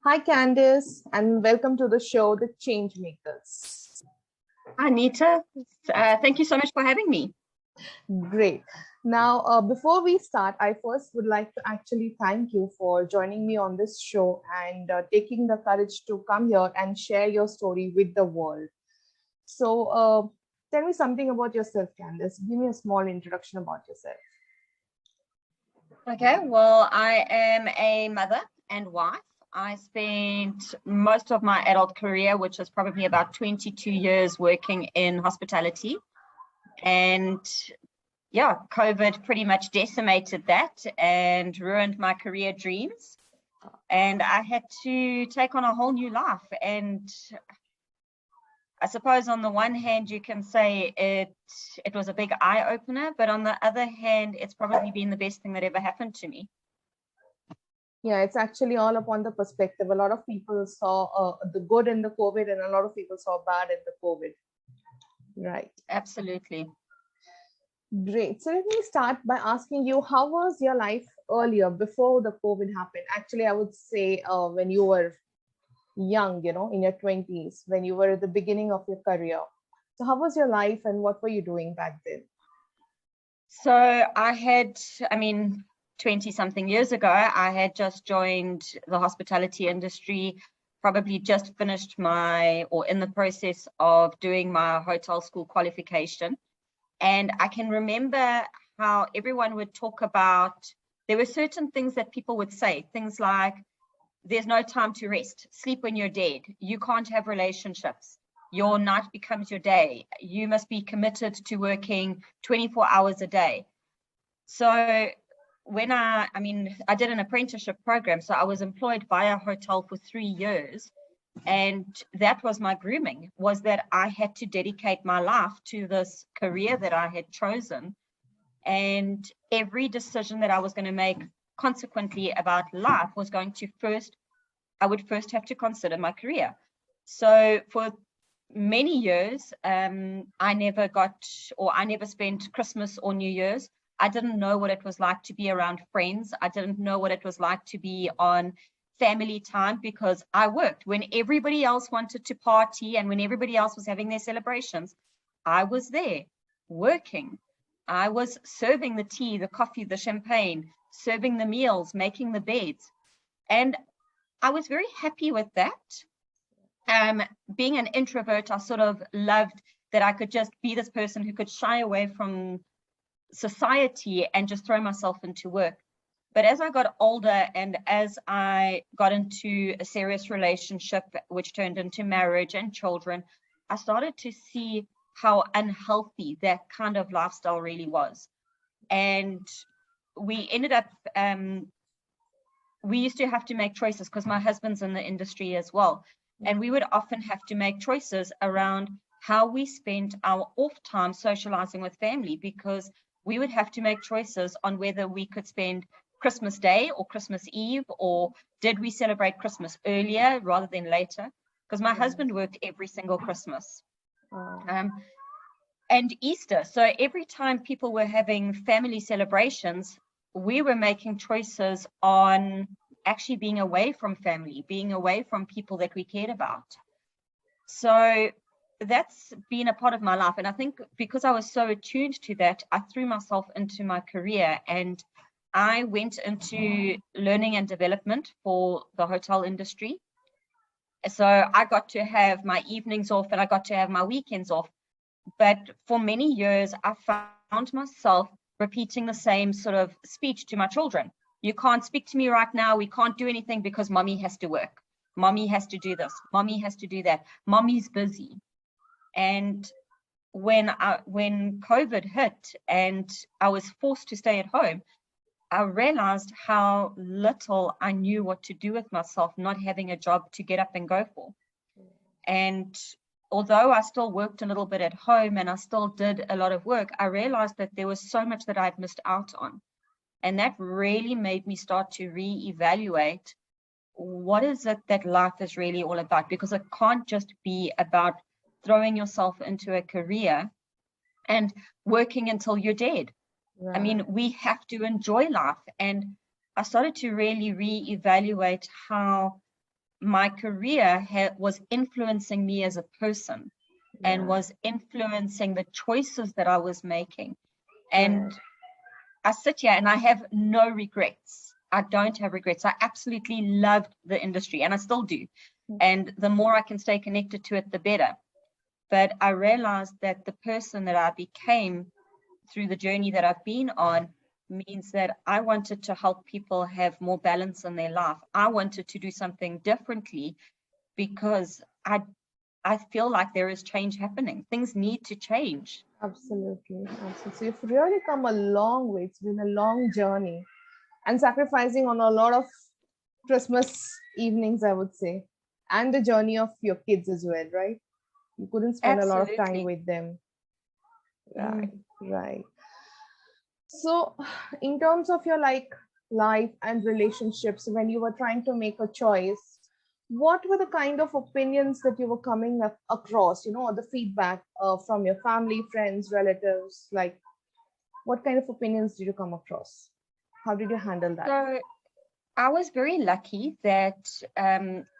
Hi, Candice, and welcome to the show, The Changemakers. Hi, Neeta. Thank you so much for having me. Great. Now, before we start, I first would like to actually thank you for joining me on this show and taking the courage to come here and share your story with the world. So, tell me something about yourself, Candice. Give me a small introduction about yourself. Okay, well, I am a mother and wife. I spent most of my adult career, which is probably about 22 years, working in hospitality. And yeah, COVID pretty much decimated that and ruined my career dreams. And I had to take on a whole new life. And I suppose on the one hand, you can say it was a big eye opener, but on the other hand, it's probably been the best thing that ever happened to me. Yeah, it's actually all upon the perspective. A lot of people saw the good in the COVID, and a lot of people saw bad in the COVID. Right. Absolutely. Great. So let me start by asking you, how was your life earlier before the COVID happened? Actually, I would say when you were young, in your 20s, when you were at the beginning of your career. So how was your life and what were you doing back then? So I had, 20 something years ago, I had just joined the hospitality industry, probably just finished or in the process of doing my hotel school qualification. And I can remember how everyone would talk about, there were certain things that people would say, things like, there's no time to rest, sleep when you're dead, you can't have relationships, your night becomes your day, you must be committed to working 24 hours a day. So when I did an apprenticeship program, so I was employed by a hotel for 3 years. And that was my grooming, was that I had to dedicate my life to this career that I had chosen. And every decision that I was going to make consequently about life was going to I would first have to consider my career. So for many years, I never spent Christmas or New Year's. I didn't know what it was like to be around friends. I didn't know what it was like to be on family time because I worked. When everybody else wanted to party and when everybody else was having their celebrations, I was there working. I was serving the tea, the coffee, the champagne, serving the meals, making the beds. And I was very happy with that. Being an introvert, I sort of loved that I could just be this person who could shy away from society and just throw myself into work. But as I got older and as I got into a serious relationship, which turned into marriage and children, I started to see how unhealthy that kind of lifestyle really was. And we ended up, we used to have to make choices because my husband's in the industry as well. And we would often have to make choices around how we spent our off time socializing with family, because we would have to make choices on whether we could spend Christmas Day or Christmas Eve, or did we celebrate Christmas earlier rather than later? Because my husband worked every single Christmas and Easter. So every time people were having family celebrations, we were making choices on actually being away from family, being away from people that we cared about. So that's been a part of my life. And I think because I was so attuned to that, I threw myself into my career and I went into learning and development for the hotel industry. So I got to have my evenings off and I got to have my weekends off. But for many years, I found myself repeating the same sort of speech to my children. You can't speak to me right now. We can't do anything because mommy has to work. Mommy has to do this. Mommy has to do that. Mommy's busy. And when COVID hit and I was forced to stay at home, I realized how little I knew what to do with myself, not having a job to get up and go for. And although I still worked a little bit at home and I still did a lot of work, I realized that there was so much that I'd missed out on. And that really made me start to reevaluate what is it that life is really all about, because it can't just be about throwing yourself into a career and working until you're dead. Right. I mean, we have to enjoy life. And I started to really reevaluate how my career was influencing me as a person, and was influencing the choices that I was making. And I sit here and I have no regrets. I don't have regrets. I absolutely loved the industry, and I still do. And the more I can stay connected to it, the better. But I realized that the person that I became through the journey that I've been on means that I wanted to help people have more balance in their life. I wanted to do something differently because I feel like there is change happening. Things need to change. Absolutely. Absolutely. So you've really come a long way. It's been a long journey and sacrificing on a lot of Christmas evenings, I would say, and the journey of your kids as well, right? You couldn't spend a lot of time Absolutely. with them. Right, right. So, in terms of your life and relationships, when you were trying to make a choice, what were the kind of opinions that you were coming across, or the feedback from your family, friends, relatives? Like, what kind of opinions did you come across? How did you handle that? So I was very lucky that,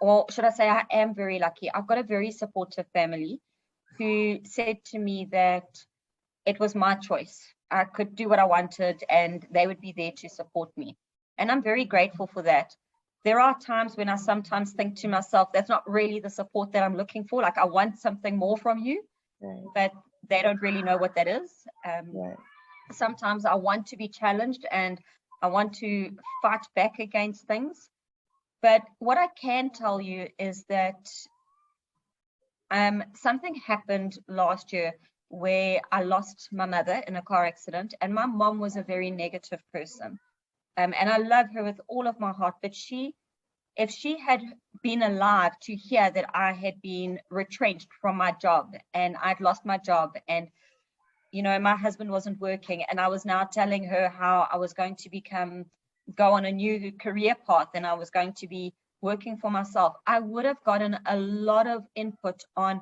or should I say, I am very lucky. I've got a very supportive family who said to me that it was my choice. I could do what I wanted and they would be there to support me. And I'm very grateful for that. There are times when I sometimes think to myself, that's not really the support that I'm looking for. Like, I want something more from you, but they don't really know what that is. Sometimes I want to be challenged and I want to fight back against things. But what I can tell you is that something happened last year where I lost my mother in a car accident, and my mom was a very negative person. And I love her with all of my heart, but if she had been alive to hear that I had been retrenched from my job and I'd lost my job, and my husband wasn't working, and I was now telling her how I was going to go on a new career path and I was going to be working for myself, I would have gotten a lot of input on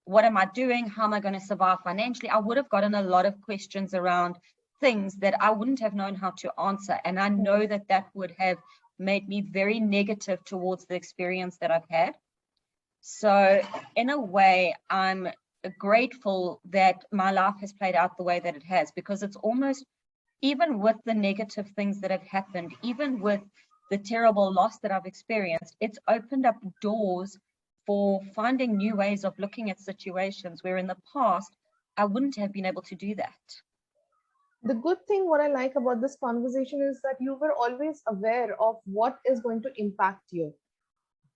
what am I doing? How am I going to survive financially? I would have gotten a lot of questions around things that I wouldn't have known how to answer. And I know that that would have made me very negative towards the experience that I've had. So in a way, I'm grateful that my life has played out the way that it has, because it's almost, even with the negative things that have happened, even with the terrible loss that I've experienced, it's opened up doors for finding new ways of looking at situations where in the past I wouldn't have been able to do that. The good thing, what I like about this conversation, is that you were always aware of what is going to impact you,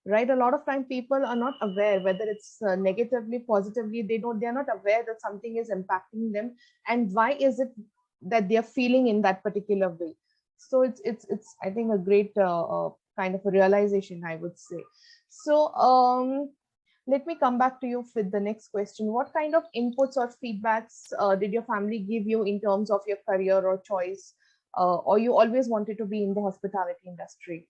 right? A lot of time people are not aware, whether it's negatively, positively, they're not aware that something is impacting them, and why is it that they're feeling in that particular way. So it's I think a great kind of a realization, I would say. So let me come back to you with the next question. What kind of inputs or feedbacks did your family give you in terms of your career or choice, or you always wanted to be in the hospitality industry?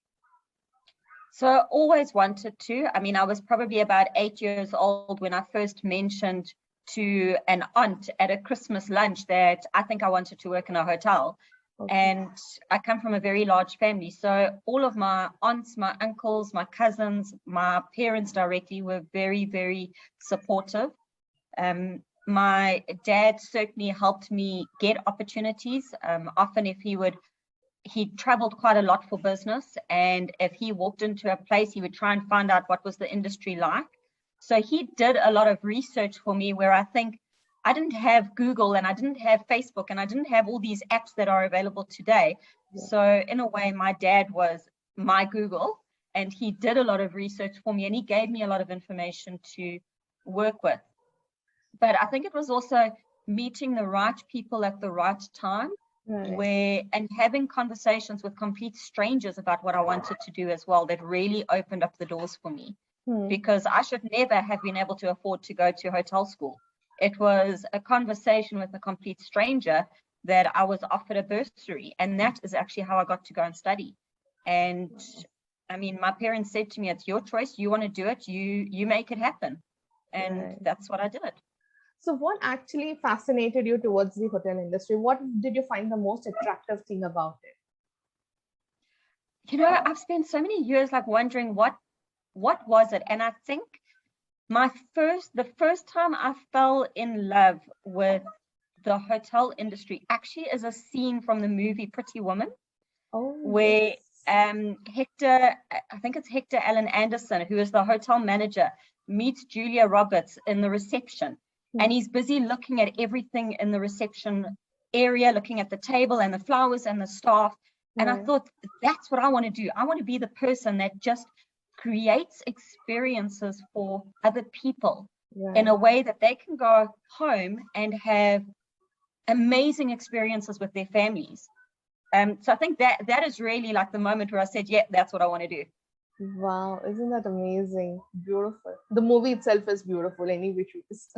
So I always wanted to. I mean, I was probably about 8 years old when I first mentioned to an aunt at a Christmas lunch that I think I wanted to work in a hotel. Okay. And I come from a very large family. So all of my aunts, my uncles, my cousins, my parents directly were very, very supportive. My dad certainly helped me get opportunities. Often if he traveled quite a lot for business, and if he walked into a place, he would try and find out what was the industry like. So he did a lot of research for me, where I think I didn't have Google and I didn't have Facebook and I didn't have all these apps that are available today. Yeah. So in a way, my dad was my Google, and he did a lot of research for me, and he gave me a lot of information to work with. But I think it was also meeting the right people at the right time. Right. And having conversations with complete strangers about what I wanted to do as well, that really opened up the doors for me. Because I should never have been able to afford to go to hotel school. It was a conversation with a complete stranger that I was offered a bursary, and that is actually how I got to go and study. And I mean, my parents said to me, it's your choice, you want to do it, you make it happen. And right. That's what I did. So what actually fascinated you towards the hotel industry? What did you find the most attractive thing about it? You know, I've spent so many years like wondering what what was it? And I think the first time I fell in love with the hotel industry actually is a scene from the movie Pretty Woman, where Hector, I think it's Hector Allen Anderson, who is the hotel manager, meets Julia Roberts in the reception. And he's busy looking at everything in the reception area, looking at the table and the flowers and the staff. And I thought, that's what I want to do. I want to be the person that just creates experiences for other people in a way that they can go home and have amazing experiences with their families. So I think that is really like the moment where I said, yeah, that's what I want to do. Wow, isn't that amazing? Beautiful. The movie itself is beautiful, any which is.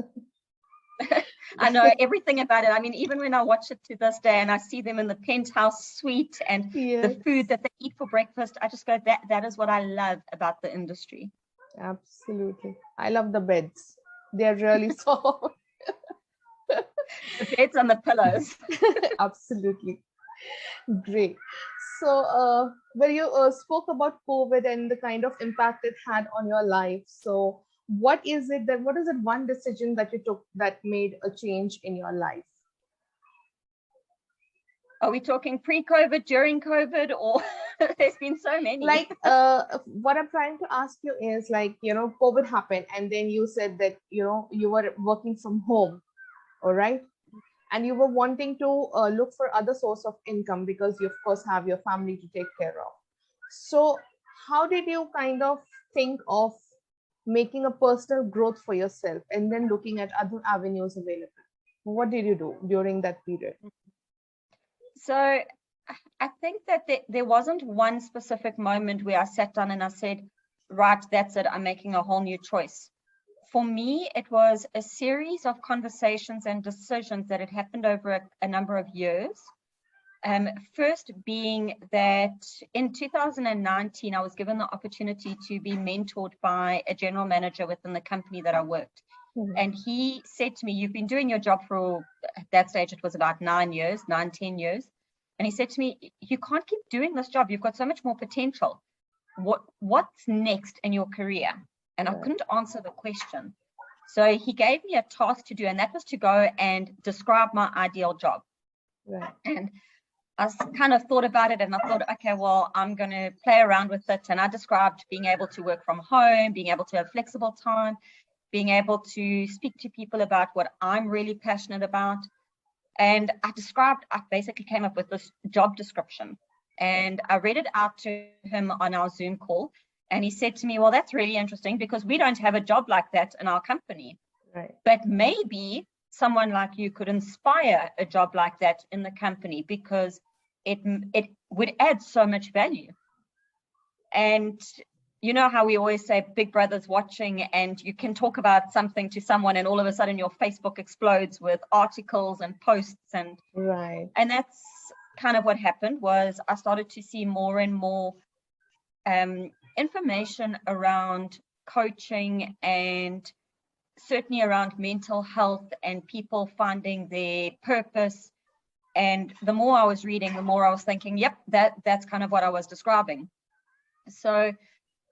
I know everything about it. I mean, even when I watch it to this day and I see them in the penthouse suite and the food that they eat for breakfast, I just go, that is what I love about the industry. Absolutely. I love the beds. They're really soft. The beds and the pillows. Absolutely. Great. So when you spoke about COVID and the kind of impact it had on your life, so what is it one decision that you took that made a change in your life? Are we talking pre-COVID, during COVID, or there's been so many? Like what I'm trying to ask you is, like, COVID happened and then you said that, you were working from home, all right? And you were wanting to look for other source of income because you, of course, have your family to take care of. So how did you kind of think of making a personal growth for yourself and then looking at other avenues available? What did you do during that period? So I think that there wasn't one specific moment where I sat down and I said, right, that's it, I'm making a whole new choice. For me, it was a series of conversations and decisions that had happened over a number of years. First being that in 2019, I was given the opportunity to be mentored by a general manager within the company that I worked. And he said to me, you've been doing your job for, at that stage, it was about 10 years. And he said to me, you can't keep doing this job. You've got so much more potential. What's next in your career? And I couldn't answer the question. So he gave me a task to do, and that was to go and describe my ideal job. And I kind of thought about it and I thought, okay, well, I'm going to play around with it. And I described being able to work from home, being able to have flexible time, being able to speak to people about what I'm really passionate about. And I basically came up with this job description and I read it out to him on our Zoom call. And he said to me, well, that's really interesting because we don't have a job like that in our company. But maybe someone like you could inspire a job like that in the company because it would add so much value. And you know how we always say Big Brother's watching, and you can talk about something to someone and all of a sudden your Facebook explodes with articles and posts. And that's kind of what happened. Was I started to see more and more information around coaching and certainly around mental health and people finding their purpose. And the more I was reading, the more I was thinking, yep, that's kind of what I was describing. So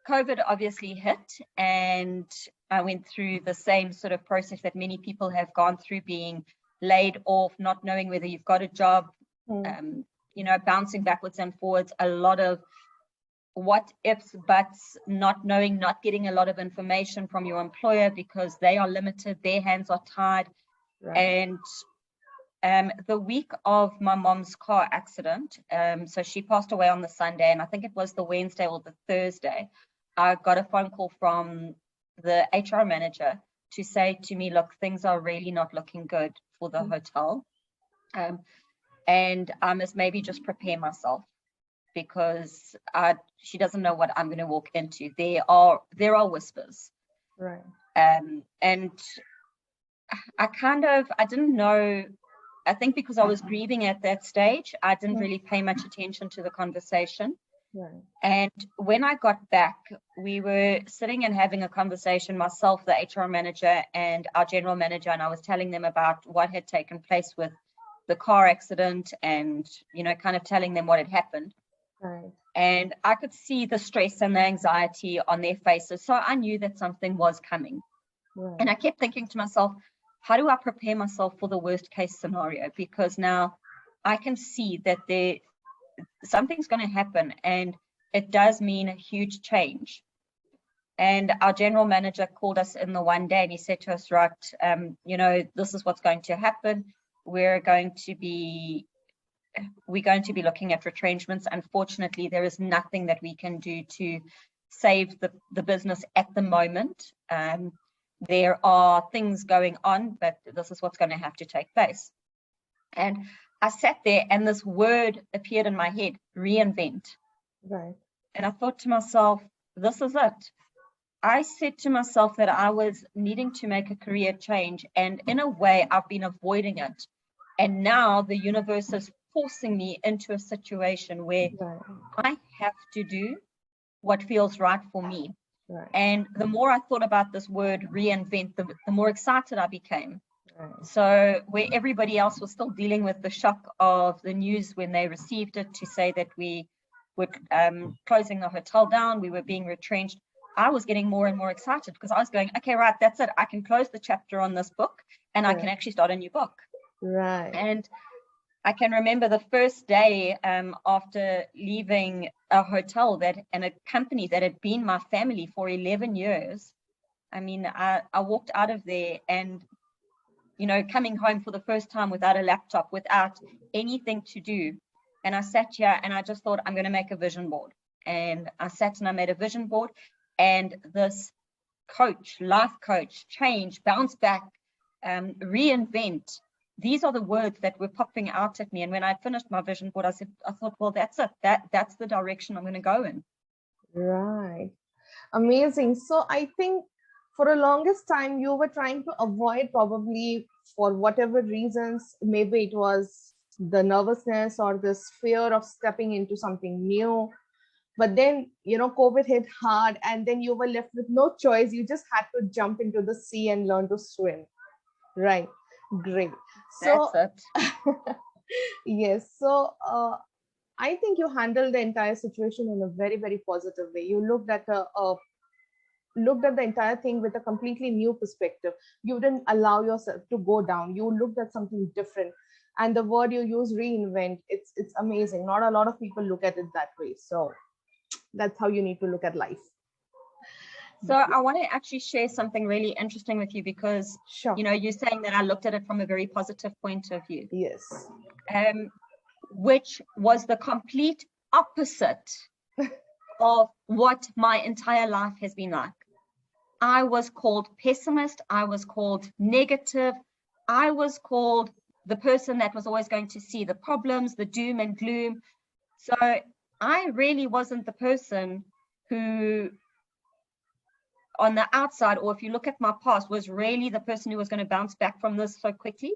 COVID obviously hit and I went through the same sort of process that many people have gone through, being laid off, not knowing whether you've got a job, bouncing backwards and forwards, a lot of what ifs, buts, not knowing, not getting a lot of information from your employer because they are limited, their hands are tied. And the week of my mom's car accident, so she passed away on the Sunday, and I think it was the Wednesday or the Thursday, I got a phone call from the HR manager to say to me, look, things are really not looking good for the hotel. And I must maybe just prepare myself because she doesn't know what I'm going to walk into. There are whispers. And I didn't know. I think because I was grieving at that stage, I didn't really pay much attention to the conversation. And when I got back, we were sitting and having a conversation, myself, the HR manager, and our general manager, and I was telling them about what had taken place with the car accident and, kind of telling them what had happened. And I could see the stress and the anxiety on their faces. So I knew that something was coming. Right. And I kept thinking to myself, how do I prepare myself for the worst case scenario? Because now I can see that something's going to happen, and it does mean a huge change. And our general manager called us in the one day and he said to us, right, this is what's going to happen. We're going to be looking at retrenchments. Unfortunately, there is nothing that we can do to save the business at the moment. There are things going on, but this is what's going to have to take place. And I sat there and this word appeared in my head, reinvent. Right. And I thought to myself, this is it. I said to myself that I was needing to make a career change, and in a way I've been avoiding it. And now the universe is forcing me into a situation where Right. I have to do what feels right for me. Right. And the more I thought about this word reinvent, the more excited I became. Right. So where everybody else was still dealing with the shock of the news when they received it to say that we were closing the hotel down, we were being retrenched, I was getting more and more excited because I was going, okay, right, that's it. I can close the chapter on this book and I can actually start a new book. Right. And I can remember the first day after leaving a hotel and a company that had been my family for 11 years. I mean, I walked out of there and, coming home for the first time without a laptop, without anything to do. And I sat here and I just thought, I'm going to make a vision board. And I sat and I made a vision board. And this life coach, change, bounce back, reinvent, these are the words that were popping out at me. And when I finished my vision board, I thought, well, that's it. That's the direction I'm going to go in. Right. Amazing. So I think for the longest time, you were trying to avoid, probably for whatever reasons, maybe it was the nervousness or this fear of stepping into something new. But then, COVID hit hard and then you were left with no choice. You just had to jump into the sea and learn to swim. Right. Great. So, that's it. Yes. So, I think you handled the entire situation in a very, very positive way. You looked at the entire thing with a completely new perspective. You didn't allow yourself to go down. You looked at something different. And the word you use, reinvent, it's amazing. Not a lot of people look at it that way. So that's how you need to look at life. So I want to actually share something really interesting with you because, sure, you're saying that I looked at it from a very positive point of view. Yes. Which was the complete opposite of what my entire life has been like. I was called pessimist. I was called negative. I was called the person that was always going to see the problems, the doom and gloom. So I really wasn't the person who, on the outside, or if you look at my past, was really the person who was going to bounce back from this so quickly.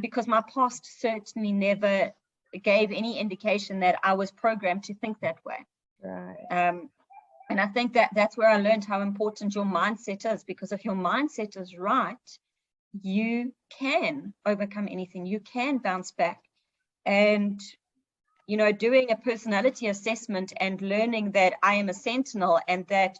Because my past certainly never gave any indication that I was programmed to think that way. Right. And I think that's where I learned how important your mindset is, because if your mindset is right, you can overcome anything. You can bounce back. And, doing a personality assessment and learning that I am a sentinel and that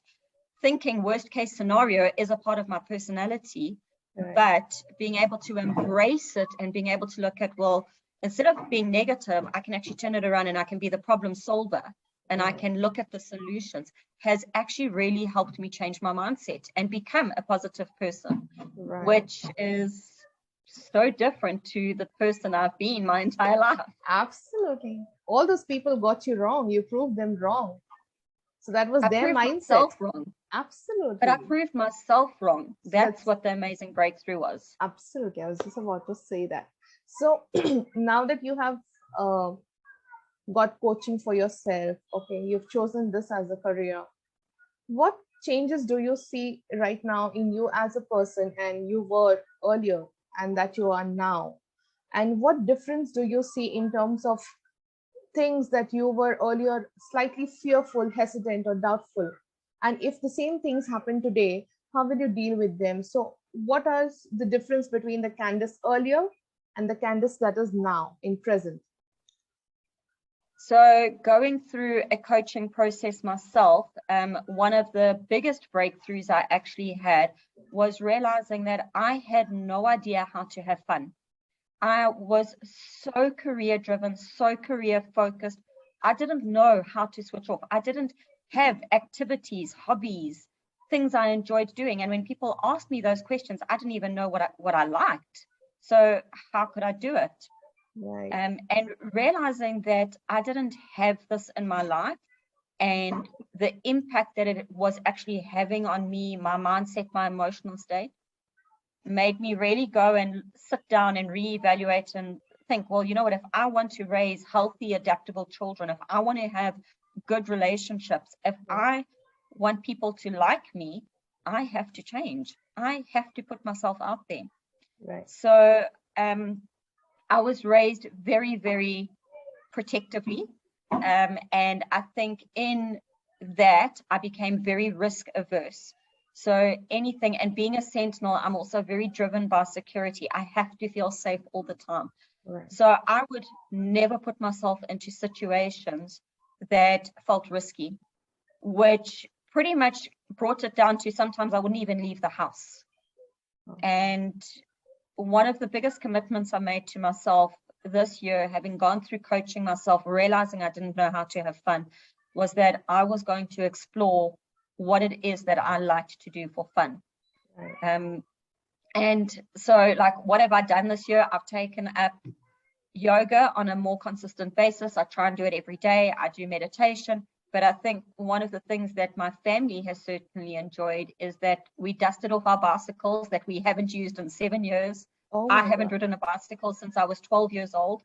thinking worst case scenario is a part of my personality. Right. But being able to embrace it and being able to look at, well, instead of being negative, I can actually turn it around and I can be the problem solver and I can look at the solutions, has actually really helped me change my mindset and become a positive person, right, which is so different to the person I've been my entire life. Absolutely. All those people got you wrong. You proved them wrong. So that was their mindset. Myself wrong. Absolutely. But I proved myself wrong. That's what the amazing breakthrough was. Absolutely. I was just about to say that. So now that you have got coaching for yourself, okay, you've chosen this as a career, what changes do you see right now in you as a person and you were earlier and that you are now? And what difference do you see in terms of things that you were earlier slightly fearful, hesitant, or doubtful? And if the same things happen today, how will you deal with them? So what is the difference between the Candice earlier and the Candice that is now in present? So going through a coaching process myself, one of the biggest breakthroughs I actually had was realizing that I had no idea how to have fun. I was so career driven, so career focused. I didn't know how to switch off. I didn't have activities, hobbies, things I enjoyed doing. And when people asked me those questions, I didn't even know what I liked. So how could I do it? Right. And realizing that I didn't have this in my life, and the impact that it was actually having on me, my mindset, my emotional state, made me really go and sit down and reevaluate and think, well, you know what, if I want to raise healthy, adaptable children, if I want to have good relationships, if I want people to like me, I have to change. I have to put myself out there. Right. So I was raised very, very protectively. And I think in that, I became very risk averse. So anything, and being a sentinel, I'm also very driven by security. I have to feel safe all the time. Right. So I would never put myself into situations that felt risky, which pretty much brought it down to sometimes I wouldn't even leave the house. And one of the biggest commitments I made to myself this year, having gone through coaching myself, realizing I didn't know how to have fun, was that I was going to explore what it is that I liked to do for fun. Right. And so, like, what have I done this year? I've taken up yoga on a more consistent basis. I try and do it every day. I do meditation. But I think one of the things that my family has certainly enjoyed is that we dusted off our bicycles that we haven't used in 7 years. Oh I my haven't God. ridden a bicycle since I was 12 years old.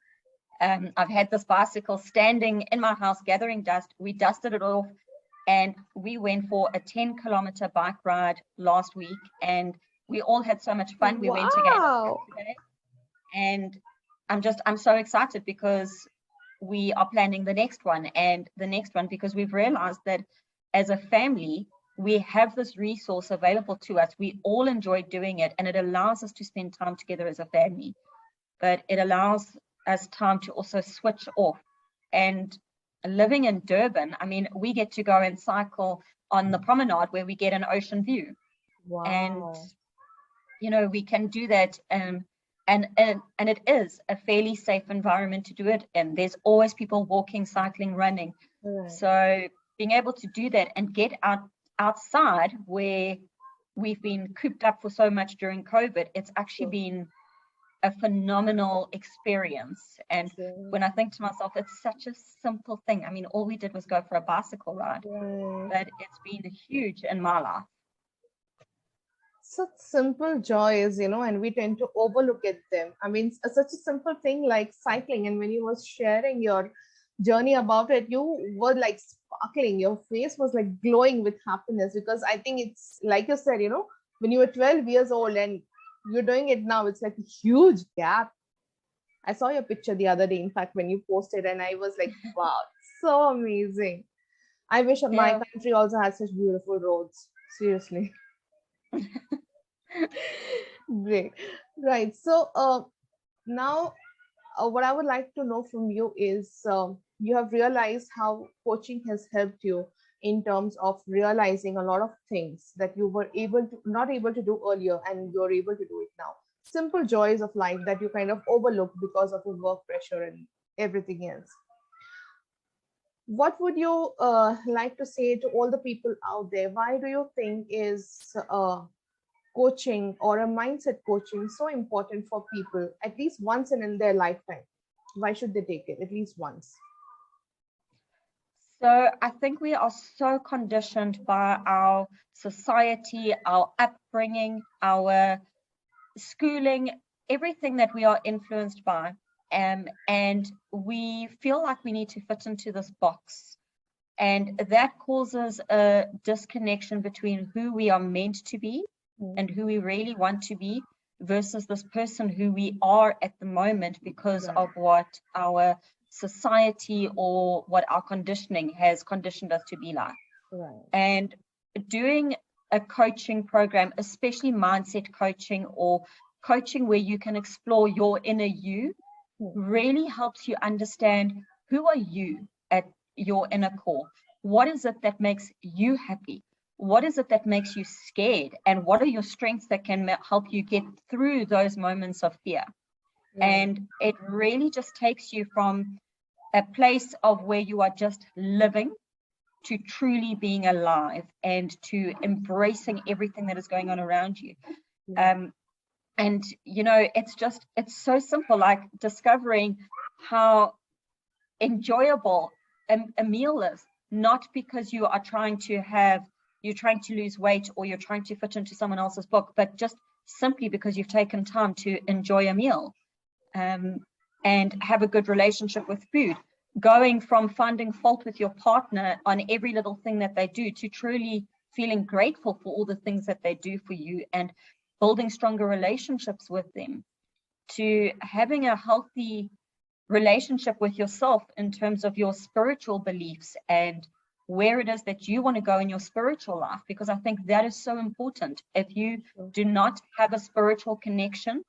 I've had this bicycle standing in my house gathering dust. We dusted it off and we went for a 10-kilometer bike ride last week, and we all had so much fun. We went again today, and I'm so excited because we are planning the next one and the next one, because we've realized that as a family, we have this resource available to us. We all enjoy doing it, and it allows us to spend time together as a family, but it allows us time to also switch off. And living in Durban, I mean, we get to go and cycle on the promenade where we get an ocean view. Wow. And, you know, we can do that. And it is a fairly safe environment to do it. And there's always people walking, cycling, running. Right. So being able to do that and get outside where we've been cooped up for so much during COVID, it's actually been a phenomenal experience. And when I think to myself, it's such a simple thing. I mean, all we did was go for a bicycle ride, but it's been huge in my life. Such simple joys, you know, and we tend to overlook at them. I mean, such a simple thing like cycling. And when you were sharing your journey about it, you were like sparkling. Your face was like glowing with happiness, because I think it's like you said, you know, when you were 12 years old and you're doing it now, it's like a huge gap. I saw your picture the other day, in fact, when you posted, and I was like, wow, so amazing. I wish my country also has such beautiful roads. Seriously. Great. Right. So now what I would like to know from you is, you have realized how coaching has helped you in terms of realizing a lot of things that you were not able to do earlier, and you're able to do it now. Simple joys of life that you kind of overlooked because of your work pressure and everything else. What would you like to say to all the people out there? Why do you think is coaching or a mindset coaching so important for people at least once in their lifetime? Why should they take it at least once? So I think we are so conditioned by our society, our upbringing, our schooling, everything that we are influenced by. And we feel like we need to fit into this box. And that causes a disconnection between who we are meant to be and who we really want to be versus this person who we are at the moment because of what our society or what our conditioning has conditioned us to be like. And doing a coaching program, especially mindset coaching or coaching where you can explore your inner you, really helps you understand who are you at your inner core? What is it that makes you happy? What is it that makes you scared? And what are your strengths that can help you get through those moments of fear? And it really just takes you from a place of where you are just living to truly being alive and to embracing everything that is going on around you. And, you know, it's so simple, like discovering how enjoyable a meal is, not because you are trying to lose weight or you're trying to fit into someone else's book, but just simply because you've taken time to enjoy a meal and have a good relationship with food. Going from finding fault with your partner on every little thing that they do to truly feeling grateful for all the things that they do for you and building stronger relationships with them, to having a healthy relationship with yourself in terms of your spiritual beliefs and where it is that you want to go in your spiritual life, because I think that is so important. If you do not have a spiritual connection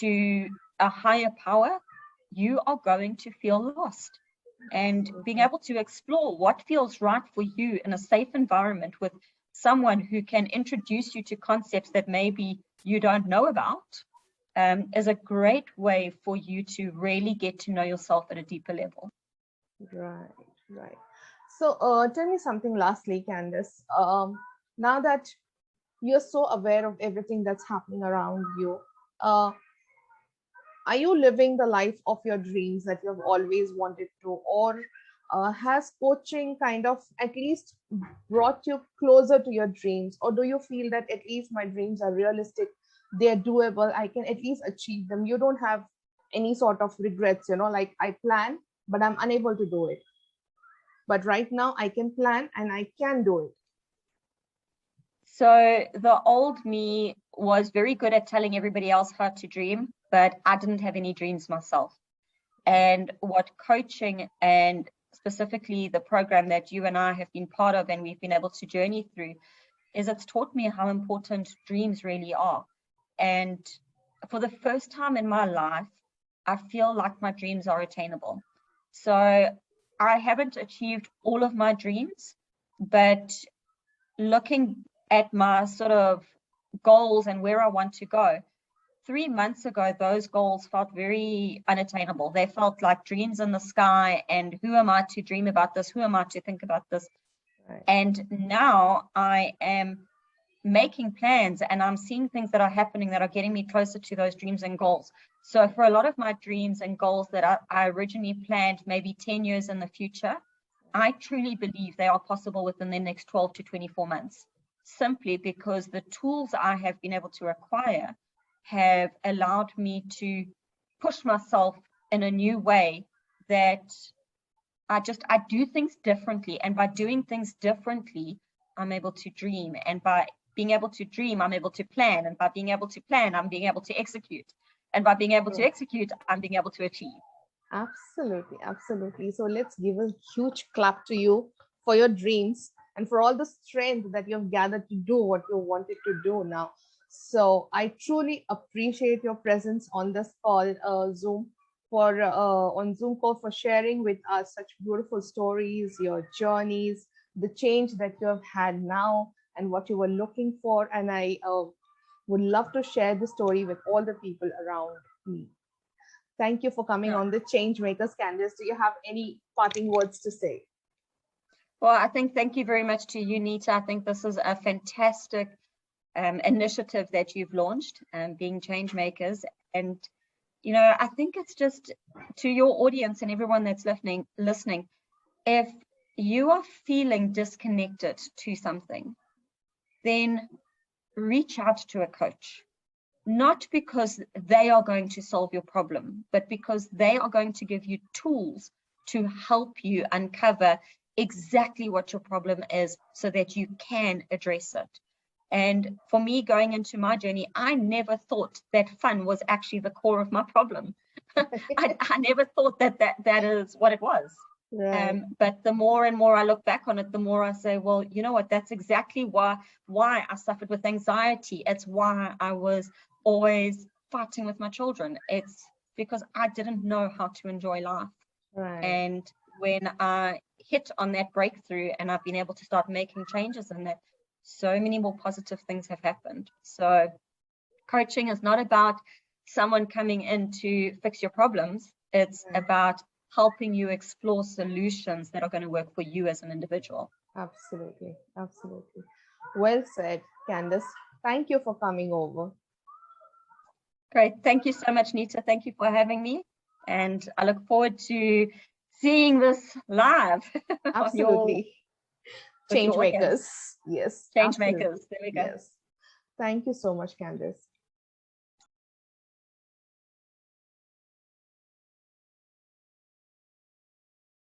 to a higher power, you are going to feel lost. And being able to explore what feels right for you in a safe environment with someone who can introduce you to concepts that maybe you don't know about is a great way for you to really get to know yourself at a deeper level. Right. So tell me something lastly, Candice. Now that you're so aware of everything that's happening around you, are you living the life of your dreams that you've always wanted to, or has coaching kind of at least brought you closer to your dreams? Or do you feel that at least my dreams are realistic, they're doable, I can at least achieve them? You don't have any sort of regrets, you know, like I plan, but I'm unable to do it. But right now I can plan and I can do it. So the old me was very good at telling everybody else how to dream, but I didn't have any dreams myself. And what coaching, and specifically the program that you and I have been part of and we've been able to journey through, is it's taught me how important dreams really are. And for the first time in my life, I feel like my dreams are attainable. So I haven't achieved all of my dreams, but looking at my sort of goals and where I want to go, 3 months ago, those goals felt very unattainable. They felt like dreams in the sky, and who am I to dream about this? Who am I to think about this? Right. And now I am making plans and I'm seeing things that are happening that are getting me closer to those dreams and goals. So for a lot of my dreams and goals that I originally planned maybe 10 years in the future, I truly believe they are possible within the next 12 to 24 months, simply because the tools I have been able to acquire have allowed me to push myself in a new way, that I do things differently. And by doing things differently, I'm able to dream. And by being able to dream, I'm able to plan. And by being able to plan, I'm being able to execute. And by being able to execute, I'm being able to achieve. Absolutely. So let's give a huge clap to you for your dreams and for all the strength that you've gathered to do what you wanted to do now. So I truly appreciate your presence on this call, Zoom, on Zoom call, for sharing with us such beautiful stories, your journeys, the change that you have had now, and what you were looking for. And I would love to share the story with all the people around me. Thank you for coming on the Changemakers. Candice, do you have any parting words to say? Well, I think thank you very much to you, Neeta. I think this is a fantastic initiative that you've launched, being Changemakers. And, you know, I think it's just to your audience and everyone that's listening, if you are feeling disconnected to something, then reach out to a coach. Not because they are going to solve your problem, but because they are going to give you tools to help you uncover exactly what your problem is so that you can address it. And for me, going into my journey, I never thought that fun was actually the core of my problem. I never thought that is what it was. Right. But the more and more I look back on it, the more I say, well, you know what, that's exactly why I suffered with anxiety. It's why I was always fighting with my children. It's because I didn't know how to enjoy life. Right. And when I hit on that breakthrough and I've been able to start making changes in that, so many more positive things have happened. So coaching is not about someone coming in to fix your problems. It's about helping you explore solutions that are going to work for you as an individual. Absolutely. Absolutely. Well said, Candice. Thank you for coming over. Great. Thank you so much, Neeta. Thank you for having me. And I look forward to seeing this live. Absolutely. With your Change audience. makers. Yes. Change Absolutely. makers. There we go. Yes. Thank you so much, Candice.